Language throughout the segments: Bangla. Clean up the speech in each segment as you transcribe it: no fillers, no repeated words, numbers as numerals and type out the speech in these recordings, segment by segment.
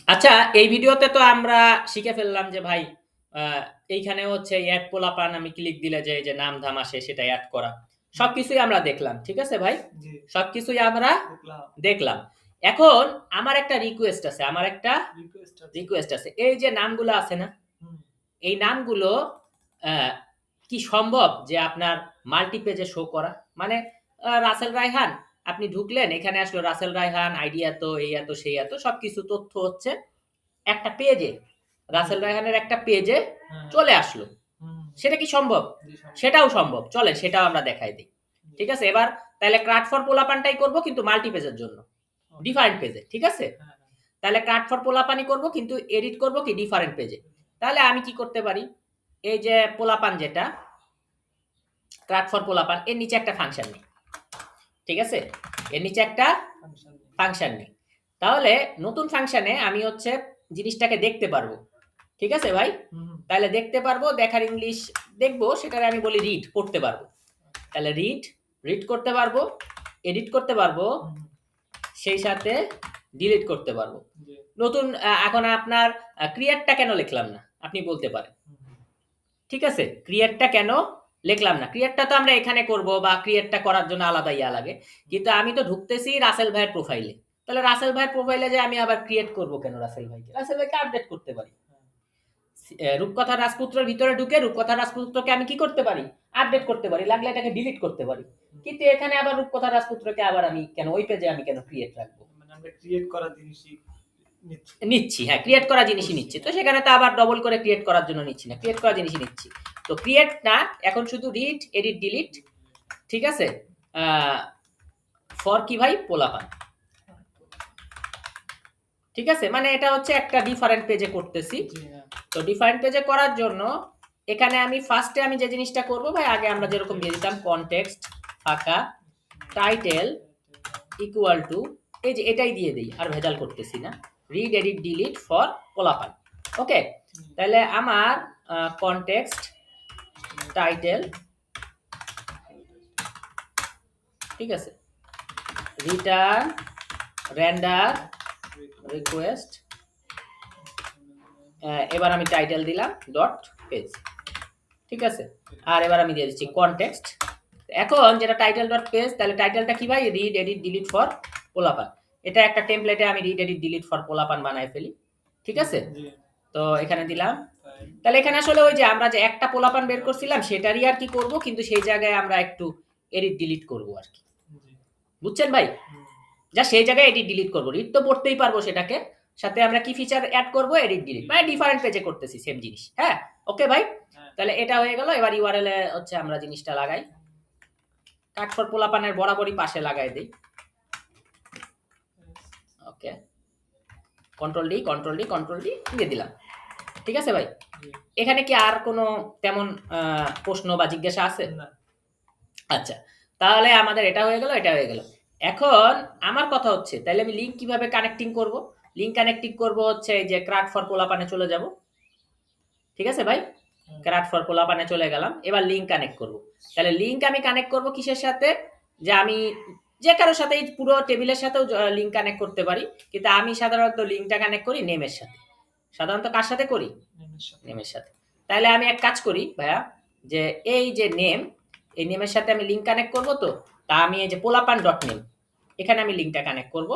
আচ্ছা, এই ভিডিওতে তো আমরা শিখে ফেললাম যে ভাই এইখানে হচ্ছে এড পোলাপান আমি ক্লিক দিলে যে নাম ধাম আসে সেটা এড করা। সবকিছুই আমরা দেখলাম। ঠিক আছে ভাই? জি, সবকিছুই আমরা দেখলাম। দেখলাম। এখন আমার একটা রিকোয়েস্ট আছে। রিকোয়েস্ট আছে। রিকোয়েস্ট আছে। এই যে নামগুলো আছে না? হুম, এই নামগুলো আ কি সম্ভব যে আপনার মাল্টি পেজে শো করা? মানে রাসেল রায়হান আপনি ঢুকলেন, এখানে আসলো রাসেল রায়হান, আইডি এত, এই এত, সেই এত সবকিছু তথ্য হচ্ছে একটা পেজে, রাসেল রায়হানের একটা পেজে হ্যাঁ, চলে আসলো। হুম, সেটা কি সম্ভব? জি সম্ভব। সেটাও সম্ভব। চলেন সেটাও আমরা দেখাই দিই। ঠিক আছে? এবার তাহলে ক্রাট ফর পোলাপানটাই করব কিন্তু মাল্টি পেজের জন্য। ডিফারেন্ট পেজে। ঠিক আছে? হ্যাঁ, তাহলে ক্রাট ফর পোলাপানই করব কিন্তু এডিট করব কি ডিফারেন্ট পেজে। তাহলে আমি কি করতে পারি? এই যে পোলাপান যেটা ক্রাট ফর পোলাপান এর নিচে একটা ফাংশন নেই। ঠিক আছে? এর নিচে একটা ফাংশন নেই। তাহলে নতুন ফাংশনে আমি হচ্ছে জিনিসটাকে দেখতে পারবো। ঠিক আছে ভাই? তাহলে দেখতে পারবো, দেখার ইংলিশ দেখবো সেটারে আমি বলি রিড, পড়তে পারবো। তাহলে রিড করতে পারবো, এডিট করতে পারবো, সেই সাথে ডিলিট করতে পারবো। নতুন এখন আপনার ক্রিয়েটটা কেন লিখলাম না? আপনি বলতে পারেন। ঠিক আছে? ক্রিয়েটটা কেন লিখলাম না? ক্রিয়েটটা তো আমরা এখানে করব বা ক্রিয়েটটা করার জন্য আলাদা ইয়া লাগে। কিন্তু আমি তো ঢুকতেছি রাসেল ভাইয়ের প্রোফাইলে। তাহলে রাসেল ভাইয়ের প্রোফাইলে যে আমি আবার ক্রিয়েট করব কেন রাসেল ভাইকে? রাসেল ভাইকে আপডেট করতে পারি। রূপকথা রাজপুত্রের ভিতরে ঢুকে রূপকথা রাজপুত্রকে আমি কি করতে পারি? আপডেট করতে পারি। লাগলে এটাকে ডিলিট করতে পারি। কিন্তু এখানে আবার রূপকথা রাজপুত্রকে আবার আমি কেন ওই পেজে আমি কেন ক্রিয়েট রাখবো? মানে আমরা ক্রিয়েট করা জিনিসই নিচ্ছি, হ্যাঁ, ক্রিয়েট করা জিনিসই নিচ্ছি। তো সেখানে তো আবার ডবল করে ক্রিয়েট করার জন্য নিচ্ছি না। ক্রিয়েট করা জিনিসই নিচ্ছি। তো ক্রিয়েট না, এখন শুধু রিড, এডিট, ডিলিট। ঠিক আছে? ফর কি ভাই? পোলাপান। ঠিক আছে? মানে এটা হচ্ছে একটা ডিফারেন্ট পেজে করতেছি। তো ডিফারেন্ট পেজে করার জন্য এখানে আমি ফার্স্টে আমি যে জিনিসটা করব ভাই, আগে আমরা যেরকম দিয়ে দিতাম কনটেক্সট ফাঁকা টাইটেল ইকুয়াল টু, এই যে এটাই দিয়ে দেই, আর ভেজাল করতেছি না। রিড এডিট ডিলিট ফর পোলাপান। ওকে? তাহলে আমার কনটেক্সট টাইটেল, ঠিক আছে, রিটার্ন রেন্ডার রিকোয়েস্ট, এবার আমি টাইটেল দিলাম ডট পেজ। ঠিক আছে? আর এবার আমি দিয়ে দিচ্ছি কনটেক্সট। এখন যেটা টাইটেল ডট পেজ, তাহলে টাইটেলটা কি ভাই? রিড এডিট ডিলিট ফর পোলাপান। এটা একটা টেমপ্লেটে আমি রিড এডিট ডিলিট ফর পোলাপান বানায় ফেলি। ঠিক আছে? তো এখানে দিলাম। তাহলে এখানে আসলে ওই যে আমরা যে একটা পোলাপান বের করছিলাম সেটারই আর কি করব, কিন্তু সেই জায়গায় আমরা একটু এডিট ডিলিট করব আর কি। বুঝছেন ভাই? যা সেই জায়গায় এডিট ডিলিট করব। রিড তো পড়তেই পারবো সেটাকে। সাথে আমরা কি ফিচার অ্যাড করব? Edit delete. মানে ডিফারেন্ট পেজে করতেছি সেম জিনিস। হ্যাঁ? ওকে ভাই? তাহলে এটা হয়ে গেল। এবার ইউআরএল এ হচ্ছে আমরা জিনিসটা লাগাই। কাট ফর পোলাপানের বরাবরই পাশে লাগাই দেই। Okay, control D control D control D দিয়ে দিলাম। ঠিক আছে ভাই? এখানে কি আর কোনো তেমন প্রশ্ন বা জিজ্ঞাসা আছে? আচ্ছা, তাহলে আমাদের এটা হয়ে গেল, এটা হয়ে গেল। এখন আমার কথা হচ্ছে তাহলে আমি লিঙ্ক কিভাবে কানেক্টিং করব? লিঙ্ক কানেক্টিং করব হচ্ছে এই যে ক্রাট ফর পোলাপানে চলে যাব। ঠিক আছে ভাই? ক্রাট ফর পোলাপানে চলে গেলাম। এবার লিঙ্ক কানেক্ট করব। তাহলে লিঙ্ক আমি কানেক্ট করব কিসের সাথে? যে আমি যে কারোর সাথেই পুরো টেবিলের সাথেও লিঙ্ক কানেক্ট করতে পারি। কিন্তু আমি সাধারণত লিঙ্কটা কানেক্ট করি নেমের সাথে। সাধারণত কার সাথে করি? নেমের সাথে। তাহলে আমি এক কাজ করি ভাইয়া, যে এই যে নেম, এই নেমের সাথে আমি লিঙ্ক কানেক্ট করব। তো তা আমি এই যে পোলাপান ডট নেম, এখানে আমি লিঙ্কটা কানেক্ট করব।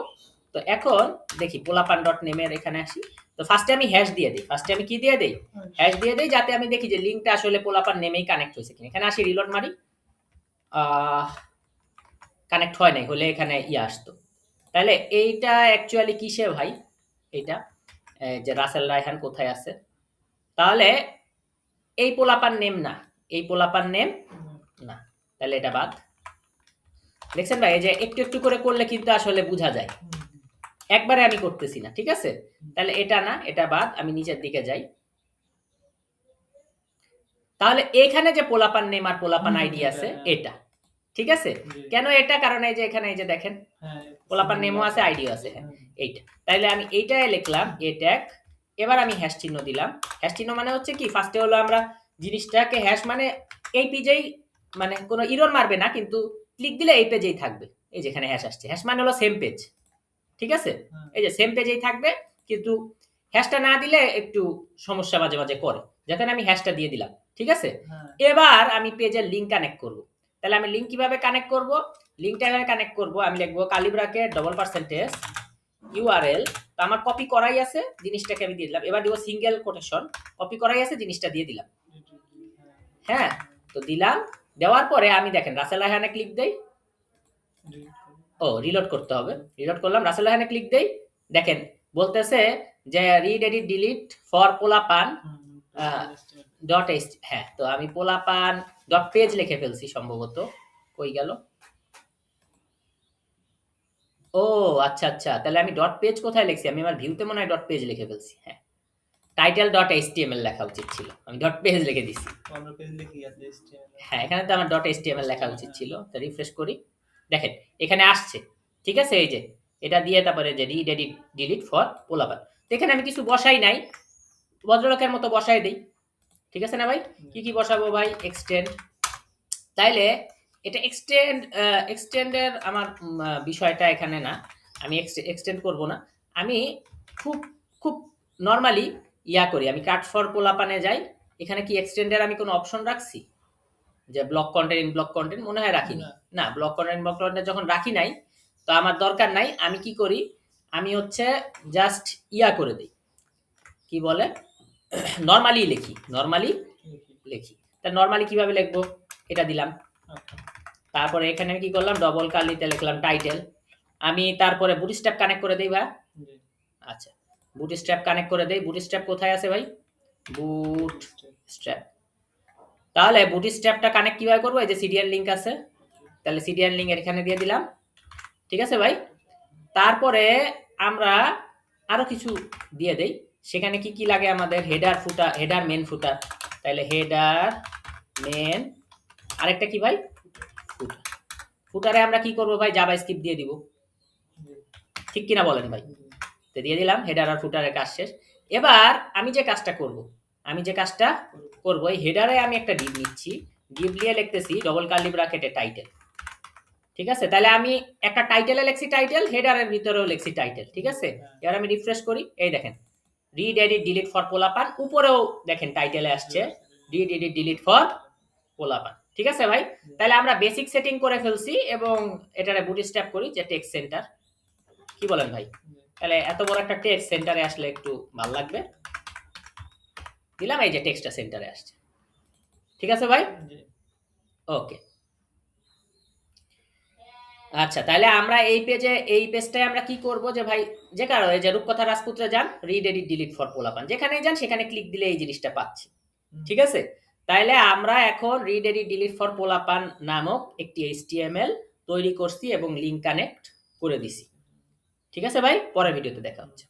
তো এখন দেখি পোলাপান ডট নেমের এখানে আসি। তো ফার্স্টে আমি হ্যাশ দিয়ে দিই। ফার্স্টে আমি কি দিয়ে দেই? হ্যাশ দিয়ে দেই, যাতে আমি দেখি যে লিঙ্কটা আসলে পোলাপান নেমেই কানেক্ট হয়েছে কিনা। এখানে আসি, রিলোড মারি, কানেক্ট হয় নাই, হলে এখানে ইয়ে আসতো। তাহলে এইটা অ্যাকচুয়ালি কিসে ভাই? এইটা যে রাসেল রায়হান কোথায় আছে? তাহলে এই পোলাপান নেম না, এই পোলাপান নেম না। তাহলে এটা বাদ। দেখছেন ভাই, এই যে একটু একটু করে করলে কিন্তু আসলে বোঝা যায়। একবারে আমি করতেছি না। ঠিক আছে? তাহলে এটা না, এটা বাদ। আমি নিচের দিকে যাই। তাহলে এখানে যে পোলাপান নেম আর পোলাপান আইডি আছে এটা। ঠিক আছে? কেন এটা? কারণ এই যে এখানে এই যে দেখেন পোলাপান নেমও আছে, আইডিও আছে। হ্যাঁ, এইটা। তাইলে আমি এইটায় লিখলাম এ ট্যাগ। এবার আমি হ্যাশ চিহ্ন দিলাম। হ্যাশ চিহ্ন মানে হচ্ছে কি, ফার্স্টে হলো আমরা জিনিসটাকে হ্যাশ মানে এই পেজেই, মানে কোনো এরর মারবে না, কিন্তু ক্লিক দিলে এই পেজেই থাকবে। এই যেখানে হ্যাশ আসছে, হ্যাশ মানে হলো সেম পেজ। ঠিক আছে? এই যে সেম পেজেই থাকবে। কিন্তু হ্যাশটা না দিলে একটু সমস্যা মাঝে মাঝে করে, যাতে আমি হ্যাশটা দিয়ে দিলাম। ঠিক আছে, হ্যাঁ এবার আমি পেজের লিঙ্ক কানেক্ট করব। তাহলে আমি লিঙ্ক কিভাবে কানেক্ট করব? লিঙ্কটা এভাবে কানেক্ট করব, আমি লিখবো কার্লি ব্র্যাকেট $% URL। তো আমার কপি করাই আছে, জিনিসটাকে আমি দিয়ে দিলাম। এবার দিব সিঙ্গেল কোটেশন, কপি করাই আছে, জিনিসটা দিয়ে দিলাম। হ্যাঁ, তো দিলাম। দেওয়ার পরে আমি দেখেন রাসেল রায়হানে ক্লিক দেই। ও রিলোড করতে হবে, রিলোড করলাম, রাসেল রায়হানে ক্লিক দেই। দেখেন বলতেছে যে রিড এডিট ডিলিট ফর পোলাপান হ্যাঁ, তো আমি পোলাপান ডট পেজ লিখে ফেলছি সম্ভবত। কই গেল? ও আচ্ছা আচ্ছা, তাহলে আমি ডট পেজ কোথায় লিখছি? আমি আমার ভিউতে মনে হয় ডট পেজ লিখে ফেলছি। হ্যাঁ, টাইটেল ডট এইচটিএমএল লেখা উচিত ছিল, আমি ডট পেজ লিখে দিছি। আমরা পেজ লিখি আছে HTML হ্যাঁ, এখানে তো আমার ডট এইচটিএমএল লেখা উচিত ছিল। তো রিফ্রেশ করি, দেখেন এখানে আসছে। ঠিক আছে, এই যে এটা দিয়ে তারপরে যে রিড এডিট ডিলিট ফর পোলাপান। তো এখানে আমি কিছু বসাই নাই, ভদ্রলোকের মতো বসাই দেই। ঠিক আছে না ভাই? কি কি বসাবো ভাই? এক্সটেন্ড। তাইলে এটা এক্সটেন্ডের আমার বিষয়টা এখানে না, আমি এক্সটেন্ড করব না। আমি খুব খুব নরমালি ইয়া করি, আমি কাট ফর পোলাপানে যাই। এখানে কি এক্সটেন্ডের আমি কোনো অপশন রাখছি যে block contained in block content? মনে হয় রাখিনি। না, ব্লক কন্টেন্ট ব্লক কন্টেন্ট যখন রাখি নাই, তো আমার দরকার নাই। আমি কি করি, আমি হচ্ছে জাস্ট ইয়া করে দিই, কি বলে, নরমালি লিখি, নরমালি লিখি। তা নরমালি কিভাবে লিখবো? এটা দিলাম। তারপরে এখানে আমি কি করলাম, ডবল কালিতে লিখলাম টাইটেল। আমি তারপরে বুটস্ট্র্যাপ কানেক্ট করে দেই ভাই। আচ্ছা, বুটস্ট্র্যাপ কানেক্ট করে দেই। বুটস্ট্র্যাপ কোথায় আছে ভাই? বুটস্ট্র্যাপ। তাহলে বুটস্ট্র্যাপটা কানেক্ট কিভাবে করবো? এই যে সিডিএন লিংক আছে, তাহলে সিডিএন লিংক এখানে দিয়ে দিলাম। ঠিক আছে ভাই, তারপরে আমরা আরো কিছু দিয়ে দেই। সেখানে কি কি লাগে আমাদের? হেডার ফুটার, হেডার মেন ফুটার। তাহলে হেডার মেন, আরেকটা কি ভাই? ফুটার। ফুটারে আমরা কি করব ভাই? জাভাস্ক্রিপ্ট দিয়ে দিব। ঠিক কিনা বলেন ভাই? তো দিয়ে দিলাম, হেডার আর ফুটারের কাজ শেষ। এবার আমি যে কাজটা করব, এই হেডারে আমি একটা ডিভ নিচ্ছি, ডিভ নিয়ে লিখতেছি ডবল কার্লি ব্র্যাকেটে টাইটেল। ঠিক আছে, তাহলে আমি একটা টাইটেলে লিখছি টাইটেল, হেডারের ভিতরেও লিখছি টাইটেল। ঠিক আছে, এবার আমি রিফ্রেশ করি, এই দেখেন রিড এডিট ডিলিট ফর পোলাপান, উপরেও দেখেন টাইটেলে আসছে রিড এডিট ডিলিট ফর পোলাপান। ঠিক আছে ভাই, তাহলে আমরা বেসিক সেটিং করে ফেলছি এবং এটারে বুটস্ট্র্যাপ করি যে টেক্সট সেন্টার। কি বলেন ভাই? তাহলে এত বড় একটা টেক্সট সেন্টারে আসলে একটু ভালো লাগবে। দিলাম, এই যে টেক্সটটা সেন্টারে আসছে। ঠিক আছে ভাই, ওকে। আচ্ছা, তাহলে আমরা এই পেজটায় আমরা কি করব যে ভাই, যে কারো এই যে রূপকথা রাজপুত্রে যান, রিড এডিট ডিলিট ফর পোলাপান, যেখানেই যান সেখানে ক্লিক দিলে এই জিনিসটা পাচ্ছি। ঠিক আছে, তাইলে আমরা এখন রিড এডিট ডিলিট ফর পোলাপান নামক একটি HTML তৈরি করছি এবং লিংক কানেক্ট করে দিছি। ঠিক আছে ভাই, পরের ভিডিওতে দেখা হচ্ছে।